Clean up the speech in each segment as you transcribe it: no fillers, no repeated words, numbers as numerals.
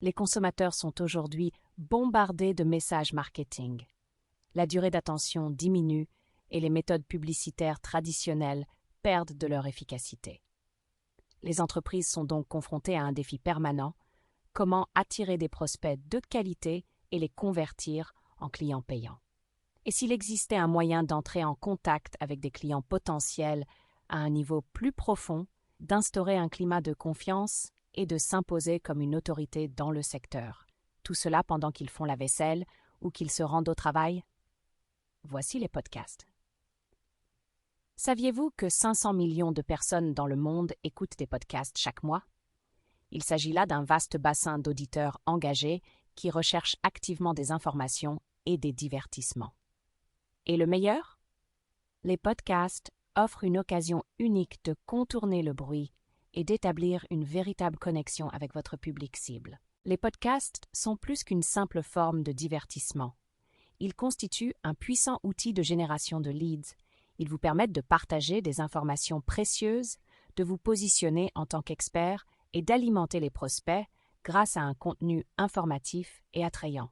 Les consommateurs sont aujourd'hui bombardés de messages marketing. La durée d'attention diminue et les méthodes publicitaires traditionnelles perdent de leur efficacité. Les entreprises sont donc confrontées à un défi permanent: comment attirer des prospects de qualité et les convertir en clients payants. Et s'il existait un moyen d'entrer en contact avec des clients potentiels à un niveau plus profond, d'instaurer un climat de confiance et de s'imposer comme une autorité dans le secteur, tout cela pendant qu'ils font la vaisselle ou qu'ils se rendent au travail? Voici les podcasts. Saviez-vous que 500 millions de personnes dans le monde écoutent des podcasts chaque mois? Il s'agit là d'un vaste bassin d'auditeurs engagés qui recherchent activement des informations et des divertissements. Et le meilleur? Les podcasts offrent une occasion unique de contourner le bruit et d'établir une véritable connexion avec votre public cible. Les podcasts sont plus qu'une simple forme de divertissement. Ils constituent un puissant outil de génération de leads. Ils vous permettent de partager des informations précieuses, de vous positionner en tant qu'expert et d'alimenter les prospects grâce à un contenu informatif et attrayant.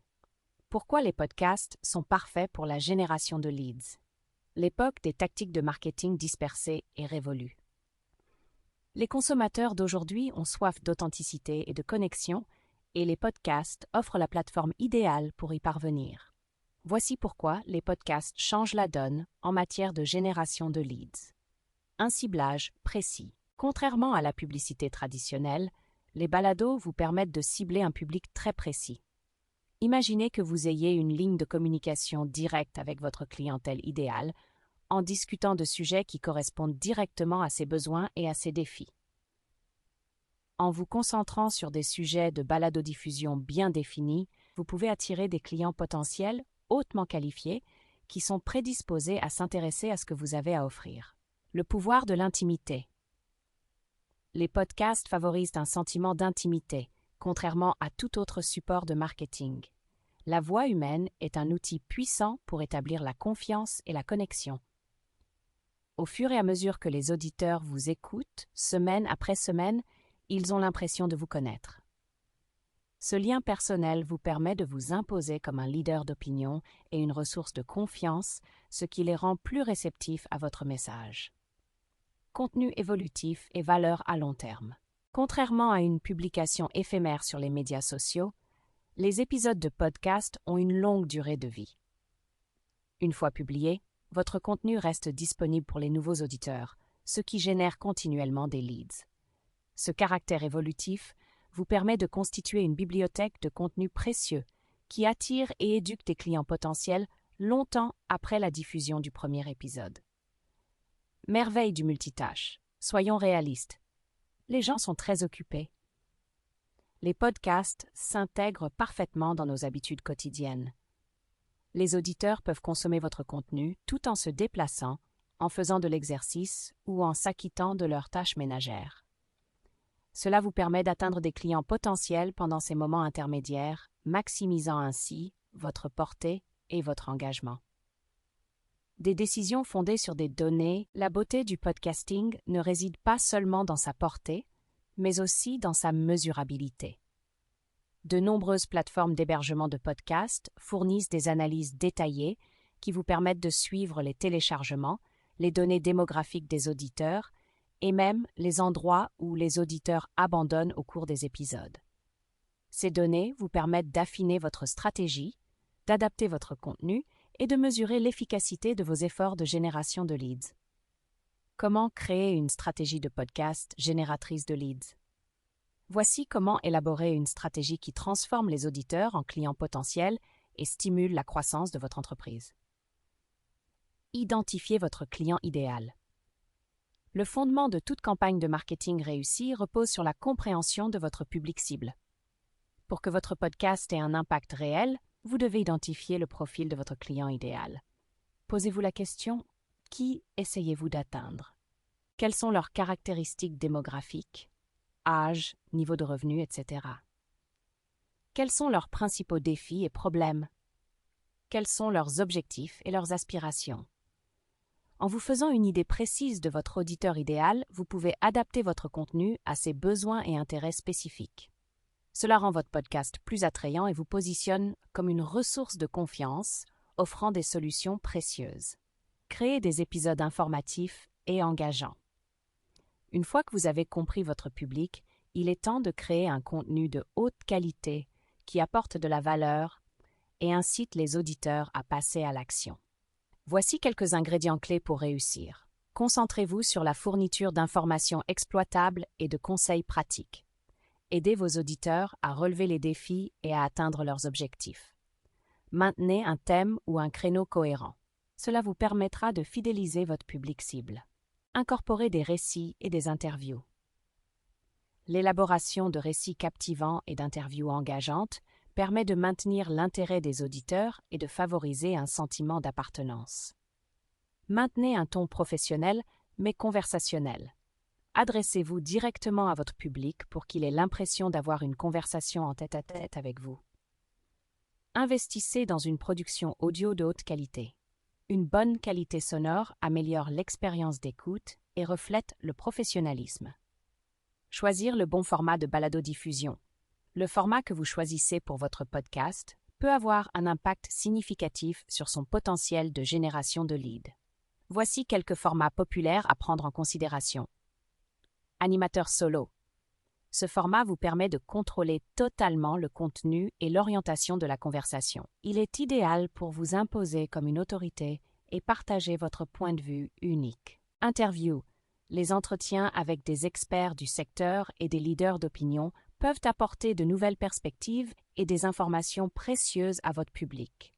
Pourquoi les podcasts sont parfaits pour la génération de leads? L'époque des tactiques de marketing dispersées est révolue. Les consommateurs d'aujourd'hui ont soif d'authenticité et de connexion, et les podcasts offrent la plateforme idéale pour y parvenir. Voici pourquoi les podcasts changent la donne en matière de génération de leads. Un ciblage précis. Contrairement à la publicité traditionnelle, les balados vous permettent de cibler un public très précis. Imaginez que vous ayez une ligne de communication directe avec votre clientèle idéale, en discutant de sujets qui correspondent directement à ses besoins et à ses défis. En vous concentrant sur des sujets de baladodiffusion bien définis, vous pouvez attirer des clients potentiels hautement qualifiés qui sont prédisposés à s'intéresser à ce que vous avez à offrir. Le pouvoir de l'intimité. Les podcasts favorisent un sentiment d'intimité, contrairement à tout autre support de marketing. La voix humaine est un outil puissant pour établir la confiance et la connexion. Au fur et à mesure que les auditeurs vous écoutent, semaine après semaine, ils ont l'impression de vous connaître. Ce lien personnel vous permet de vous imposer comme un leader d'opinion et une ressource de confiance, ce qui les rend plus réceptifs à votre message. Contenu évolutif et valeur à long terme. Contrairement à une publication éphémère sur les médias sociaux, les épisodes de podcast ont une longue durée de vie. Une fois publié, votre contenu reste disponible pour les nouveaux auditeurs, ce qui génère continuellement des leads. Ce caractère évolutif vous permet de constituer une bibliothèque de contenus précieux qui attire et éduque des clients potentiels longtemps après la diffusion du premier épisode. Merveille du multitâche. Soyons réalistes. Les gens sont très occupés. Les podcasts s'intègrent parfaitement dans nos habitudes quotidiennes. Les auditeurs peuvent consommer votre contenu tout en se déplaçant, en faisant de l'exercice ou en s'acquittant de leurs tâches ménagères. Cela vous permet d'atteindre des clients potentiels pendant ces moments intermédiaires, maximisant ainsi votre portée et votre engagement. Des décisions fondées sur des données, la beauté du podcasting ne réside pas seulement dans sa portée, mais aussi dans sa mesurabilité. De nombreuses plateformes d'hébergement de podcasts fournissent des analyses détaillées qui vous permettent de suivre les téléchargements, les données démographiques des auditeurs et même les endroits où les auditeurs abandonnent au cours des épisodes. Ces données vous permettent d'affiner votre stratégie, d'adapter votre contenu et de mesurer l'efficacité de vos efforts de génération de leads. Comment créer une stratégie de podcast génératrice de leads? Voici comment élaborer une stratégie qui transforme les auditeurs en clients potentiels et stimule la croissance de votre entreprise. Identifiez votre client idéal. Le fondement de toute campagne de marketing réussie repose sur la compréhension de votre public cible. Pour que votre podcast ait un impact réel, vous devez identifier le profil de votre client idéal. Posez-vous la question: qui essayez-vous d'atteindre? Quelles sont leurs caractéristiques démographiques, âge, niveau de revenu, etc. Quels sont leurs principaux défis et problèmes? Quels sont leurs objectifs et leurs aspirations? En vous faisant une idée précise de votre auditeur idéal, vous pouvez adapter votre contenu à ses besoins et intérêts spécifiques. Cela rend votre podcast plus attrayant et vous positionne comme une ressource de confiance, offrant des solutions précieuses. Créez des épisodes informatifs et engageants. Une fois que vous avez compris votre public, il est temps de créer un contenu de haute qualité qui apporte de la valeur et incite les auditeurs à passer à l'action. Voici quelques ingrédients clés pour réussir. Concentrez-vous sur la fourniture d'informations exploitables et de conseils pratiques. Aidez vos auditeurs à relever les défis et à atteindre leurs objectifs. Maintenez un thème ou un créneau cohérent. Cela vous permettra de fidéliser votre public cible. Incorporez des récits et des interviews. L'élaboration de récits captivants et d'interviews engageantes permet de maintenir l'intérêt des auditeurs et de favoriser un sentiment d'appartenance. Maintenez un ton professionnel mais conversationnel. Adressez-vous directement à votre public pour qu'il ait l'impression d'avoir une conversation en tête-à-tête avec vous. Investissez dans une production audio de haute qualité. Une bonne qualité sonore améliore l'expérience d'écoute et reflète le professionnalisme. Choisir le bon format de balado-diffusion. Le format que vous choisissez pour votre podcast peut avoir un impact significatif sur son potentiel de génération de leads. Voici quelques formats populaires à prendre en considération. Animateur solo. Ce format vous permet de contrôler totalement le contenu et l'orientation de la conversation. Il est idéal pour vous imposer comme une autorité et partager votre point de vue unique. Interview. Les entretiens avec des experts du secteur et des leaders d'opinion peuvent apporter de nouvelles perspectives et des informations précieuses à votre public.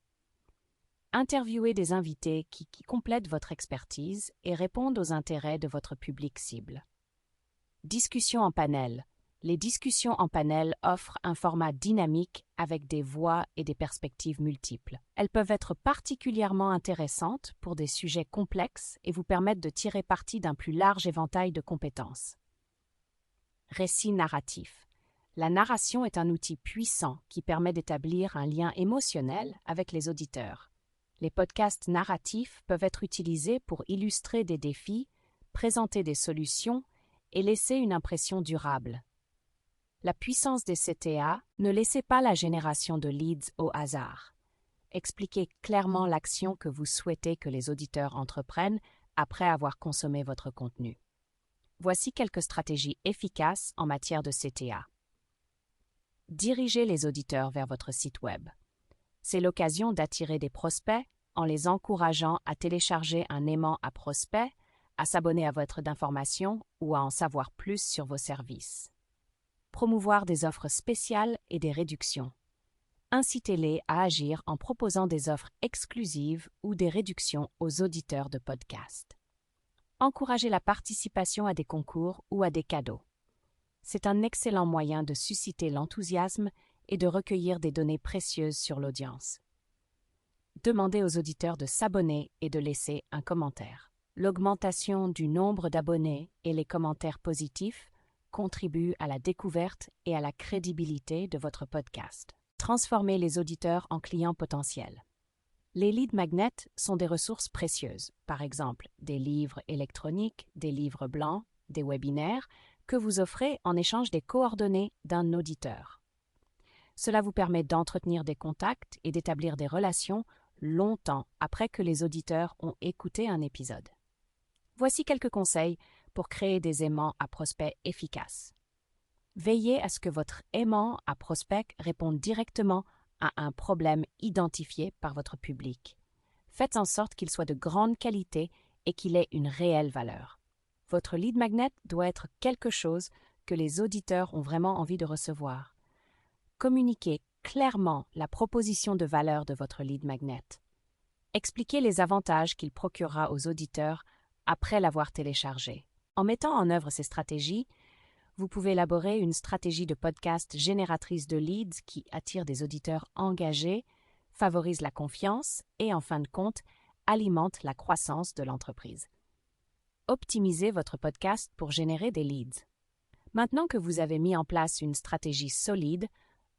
Interviewez des invités qui complètent votre expertise et répondent aux intérêts de votre public cible. Discussion en panel. Les discussions en panel offrent un format dynamique avec des voix et des perspectives multiples. Elles peuvent être particulièrement intéressantes pour des sujets complexes et vous permettre de tirer parti d'un plus large éventail de compétences. Récit narratif. La narration est un outil puissant qui permet d'établir un lien émotionnel avec les auditeurs. Les podcasts narratifs peuvent être utilisés pour illustrer des défis, présenter des solutions et laisser une impression durable. La puissance des CTA, ne laissez pas la génération de leads au hasard. Expliquez clairement l'action que vous souhaitez que les auditeurs entreprennent après avoir consommé votre contenu. Voici quelques stratégies efficaces en matière de CTA. Dirigez les auditeurs vers votre site Web. C'est l'occasion d'attirer des prospects en les encourageant à télécharger un aimant à prospects, à s'abonner à votre d'information ou à en savoir plus sur vos services. Promouvoir des offres spéciales et des réductions. Incitez-les à agir en proposant des offres exclusives ou des réductions aux auditeurs de podcasts. Encouragez la participation à des concours ou à des cadeaux. C'est un excellent moyen de susciter l'enthousiasme et de recueillir des données précieuses sur l'audience. Demandez aux auditeurs de s'abonner et de laisser un commentaire. L'augmentation du nombre d'abonnés et les commentaires positifs contribuent à la découverte et à la crédibilité de votre podcast. Transformez les auditeurs en clients potentiels. Les lead magnets sont des ressources précieuses, par exemple des livres électroniques, des livres blancs, des webinaires, que vous offrez en échange des coordonnées d'un auditeur. Cela vous permet d'entretenir des contacts et d'établir des relations longtemps après que les auditeurs ont écouté un épisode. Voici quelques conseils pour créer des aimants à prospects efficaces. Veillez à ce que votre aimant à prospect réponde directement à un problème identifié par votre public. Faites en sorte qu'il soit de grande qualité et qu'il ait une réelle valeur. Votre lead magnet doit être quelque chose que les auditeurs ont vraiment envie de recevoir. Communiquez clairement la proposition de valeur de votre lead magnet. Expliquez les avantages qu'il procurera aux auditeurs après l'avoir téléchargé. En mettant en œuvre ces stratégies, vous pouvez élaborer une stratégie de podcast génératrice de leads qui attire des auditeurs engagés, favorise la confiance et, en fin de compte, alimente la croissance de l'entreprise. Optimisez votre podcast pour générer des leads. Maintenant que vous avez mis en place une stratégie solide,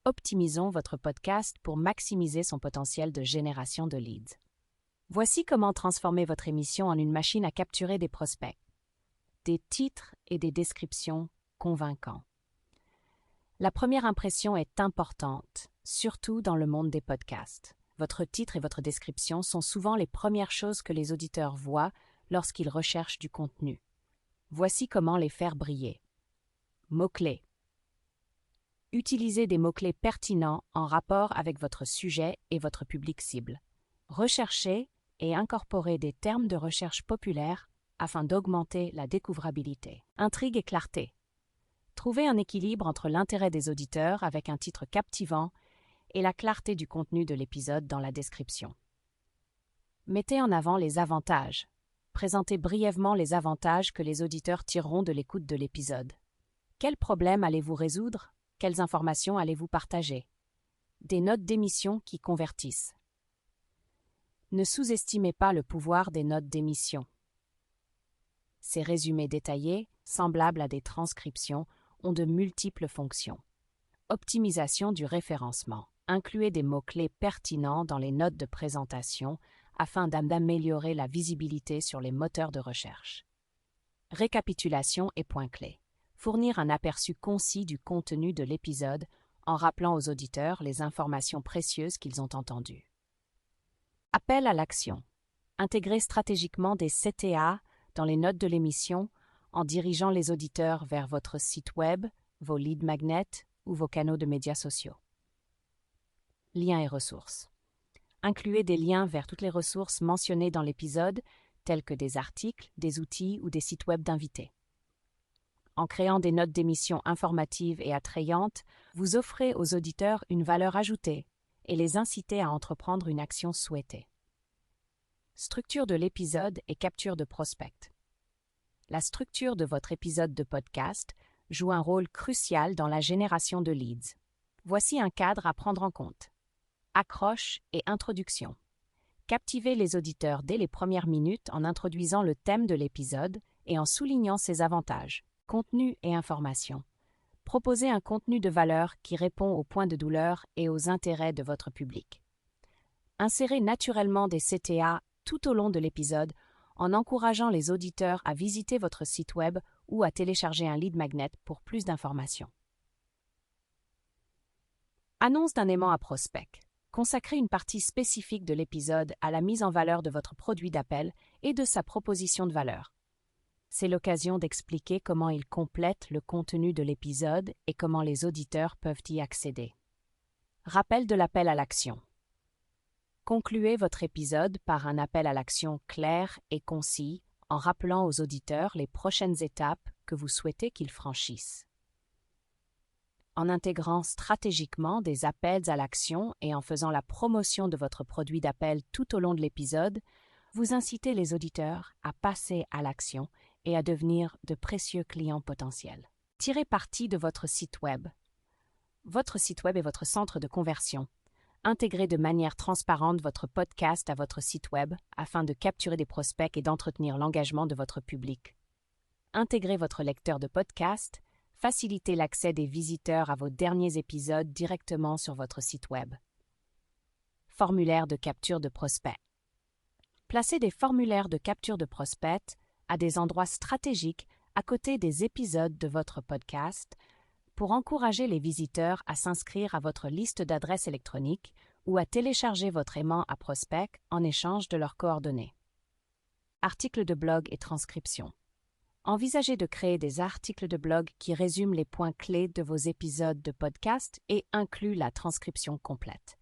optimisons votre podcast pour maximiser son potentiel de génération de leads. Voici comment transformer votre émission en une machine à capturer des prospects. Des titres et des descriptions convaincants. La première impression est importante, surtout dans le monde des podcasts. Votre titre et votre description sont souvent les premières choses que les auditeurs voient lorsqu'ils recherchent du contenu. Voici comment les faire briller. Mots-clés. Utilisez des mots-clés pertinents en rapport avec votre sujet et votre public cible. Recherchez et incorporez des termes de recherche populaires afin d'augmenter la découvrabilité. Intrigue et clarté. Trouvez un équilibre entre l'intérêt des auditeurs avec un titre captivant et la clarté du contenu de l'épisode dans la description. Mettez en avant les avantages. Présentez brièvement les avantages que les auditeurs tireront de l'écoute de l'épisode. Quels problèmes allez-vous résoudre? Quelles informations allez-vous partager? Des notes d'émission qui convertissent. Ne sous-estimez pas le pouvoir des notes d'émission. Ces résumés détaillés, semblables à des transcriptions, ont de multiples fonctions. Optimisation du référencement. Incluez des mots-clés pertinents dans les notes de présentation afin d'améliorer la visibilité sur les moteurs de recherche. Récapitulation et points clés. Fournir un aperçu concis du contenu de l'épisode en rappelant aux auditeurs les informations précieuses qu'ils ont entendues. Appel à l'action. Intégrer stratégiquement des CTA dans les notes de l'émission en dirigeant les auditeurs vers votre site web, vos lead magnets ou vos canaux de médias sociaux. Liens et ressources. Incluez des liens vers toutes les ressources mentionnées dans l'épisode, tels que des articles, des outils ou des sites web d'invités. En créant des notes d'émission informatives et attrayantes, vous offrez aux auditeurs une valeur ajoutée et les incitez à entreprendre une action souhaitée. Structure de l'épisode et capture de prospects. La structure de votre épisode de podcast joue un rôle crucial dans la génération de leads. Voici un cadre à prendre en compte. Accroche et introduction. Captivez les auditeurs dès les premières minutes en introduisant le thème de l'épisode et en soulignant ses avantages. Contenu et information. Proposez un contenu de valeur qui répond aux points de douleur et aux intérêts de votre public. Insérez naturellement des CTA tout au long de l'épisode en encourageant les auditeurs à visiter votre site web ou à télécharger un lead magnet pour plus d'informations. Annonce d'un aimant à prospect. Consacrez une partie spécifique de l'épisode à la mise en valeur de votre produit d'appel et de sa proposition de valeur. C'est l'occasion d'expliquer comment il complète le contenu de l'épisode et comment les auditeurs peuvent y accéder. Rappel de l'appel à l'action. Concluez votre épisode par un appel à l'action clair et concis en rappelant aux auditeurs les prochaines étapes que vous souhaitez qu'ils franchissent. En intégrant stratégiquement des appels à l'action et en faisant la promotion de votre produit d'appel tout au long de l'épisode, vous incitez les auditeurs à passer à l'action et à devenir de précieux clients potentiels. Tirez parti de votre site web. Votre site web est votre centre de conversion. Intégrez de manière transparente votre podcast à votre site web afin de capturer des prospects et d'entretenir l'engagement de votre public. Intégrez votre lecteur de podcast. Facilitez l'accès des visiteurs à vos derniers épisodes directement sur votre site web. Formulaire de capture de prospects. Placez des formulaires de capture de prospects à des endroits stratégiques à côté des épisodes de votre podcast pour encourager les visiteurs à s'inscrire à votre liste d'adresses électroniques ou à télécharger votre aimant à prospects en échange de leurs coordonnées. Articles de blog et transcription. Envisagez de créer des articles de blog qui résument les points clés de vos épisodes de podcast et incluent la transcription complète.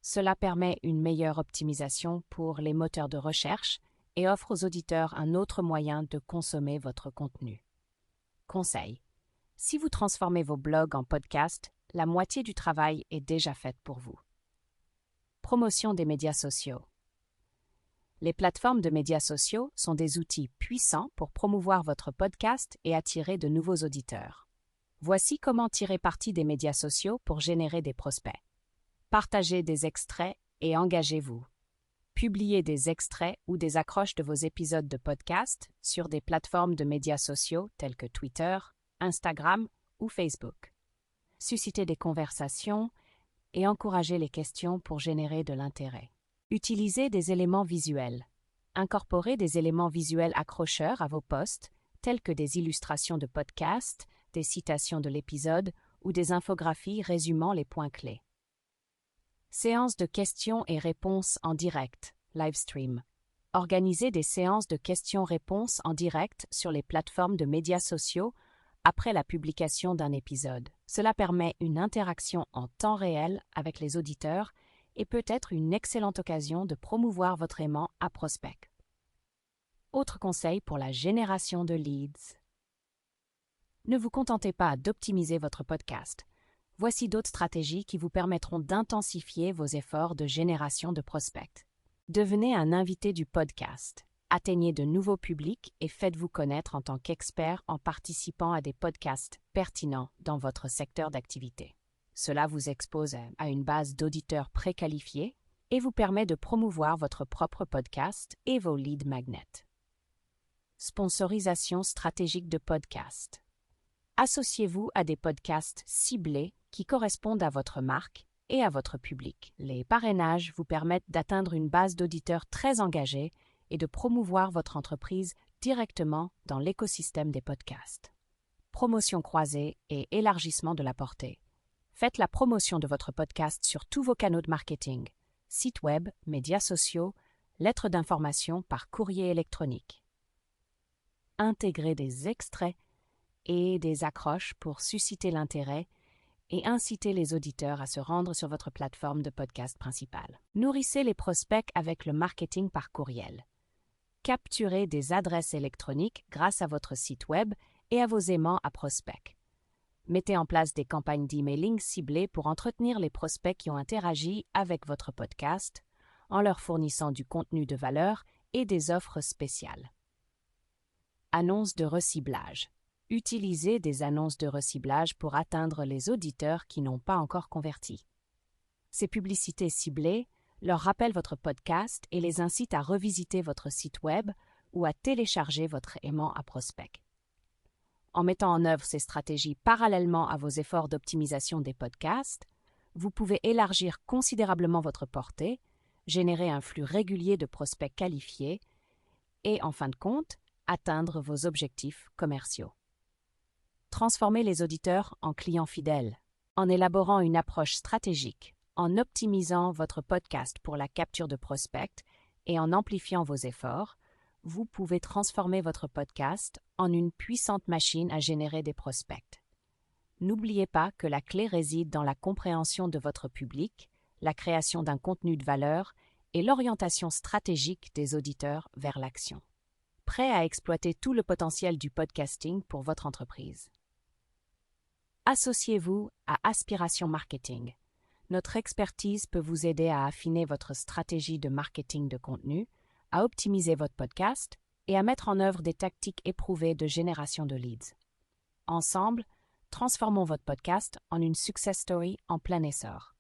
Cela permet une meilleure optimisation pour les moteurs de recherche et offre aux auditeurs un autre moyen de consommer votre contenu. Conseil. Si vous transformez vos blogs en podcast, la moitié du travail est déjà faite pour vous. Promotion des médias sociaux. Les plateformes de médias sociaux sont des outils puissants pour promouvoir votre podcast et attirer de nouveaux auditeurs. Voici comment tirer parti des médias sociaux pour générer des prospects. Partagez des extraits et engagez-vous. Publiez des extraits ou des accroches de vos épisodes de podcast sur des plateformes de médias sociaux telles que Twitter, Instagram ou Facebook. Suscitez des conversations et encouragez les questions pour générer de l'intérêt. Utilisez des éléments visuels. Incorporez des éléments visuels accrocheurs à vos posts, tels que des illustrations de podcast, des citations de l'épisode ou des infographies résumant les points clés. Séances de questions et réponses en direct, live stream. Organisez des séances de questions-réponses en direct sur les plateformes de médias sociaux après la publication d'un épisode. Cela permet une interaction en temps réel avec les auditeurs et peut être une excellente occasion de promouvoir votre aimant à prospect. Autre conseil pour la génération de leads. Ne vous contentez pas d'optimiser votre podcast. Voici d'autres stratégies qui vous permettront d'intensifier vos efforts de génération de prospects. Devenez un invité du podcast. Atteignez de nouveaux publics et faites-vous connaître en tant qu'expert en participant à des podcasts pertinents dans votre secteur d'activité. Cela vous expose à une base d'auditeurs préqualifiés et vous permet de promouvoir votre propre podcast et vos lead magnets. Sponsorisation stratégique de podcasts. Associez-vous à des podcasts ciblés qui correspondent à votre marque et à votre public. Les parrainages vous permettent d'atteindre une base d'auditeurs très engagés et de promouvoir votre entreprise directement dans l'écosystème des podcasts. Promotion croisée et élargissement de la portée. Faites la promotion de votre podcast sur tous vos canaux de marketing, sites web, médias sociaux, lettres d'information par courrier électronique. Intégrez des extraits et des accroches pour susciter l'intérêt et inciter les auditeurs à se rendre sur votre plateforme de podcast principale. Nourrissez les prospects avec le marketing par courriel. Capturez des adresses électroniques grâce à votre site web et à vos aimants à prospects. Mettez en place des campagnes d'emailing ciblées pour entretenir les prospects qui ont interagi avec votre podcast en leur fournissant du contenu de valeur et des offres spéciales. Annonces de reciblage. Utilisez des annonces de reciblage pour atteindre les auditeurs qui n'ont pas encore converti. Ces publicités ciblées leur rappellent votre podcast et les incitent à revisiter votre site web ou à télécharger votre aimant à prospect. En mettant en œuvre ces stratégies parallèlement à vos efforts d'optimisation des podcasts, vous pouvez élargir considérablement votre portée, générer un flux régulier de prospects qualifiés et, en fin de compte, atteindre vos objectifs commerciaux. Transformez les auditeurs en clients fidèles. En élaborant une approche stratégique, en optimisant votre podcast pour la capture de prospects et en amplifiant vos efforts, vous pouvez transformer votre podcast en une puissante machine à générer des prospects. N'oubliez pas que la clé réside dans la compréhension de votre public, la création d'un contenu de valeur et l'orientation stratégique des auditeurs vers l'action. Prêt à exploiter tout le potentiel du podcasting pour votre entreprise. Associez-vous à Aspiration Marketing. Notre expertise peut vous aider à affiner votre stratégie de marketing de contenu, à optimiser votre podcast et à mettre en œuvre des tactiques éprouvées de génération de leads. Ensemble, transformons votre podcast en une success story en plein essor.